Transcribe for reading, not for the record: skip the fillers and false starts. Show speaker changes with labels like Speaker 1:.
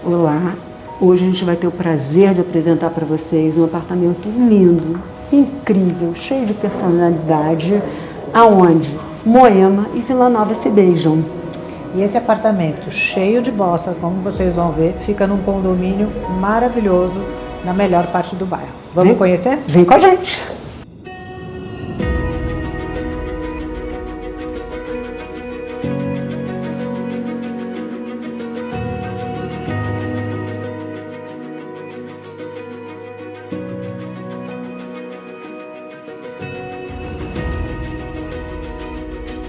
Speaker 1: Olá, hoje a gente vai ter o prazer de apresentar para vocês um apartamento lindo, incrível, cheio de personalidade, aonde Moema e Vila Nova se beijam.
Speaker 2: E esse apartamento cheio de bossa, como vocês vão ver, fica num condomínio maravilhoso na melhor parte do bairro. Vamos conhecer?
Speaker 1: Vem com a gente!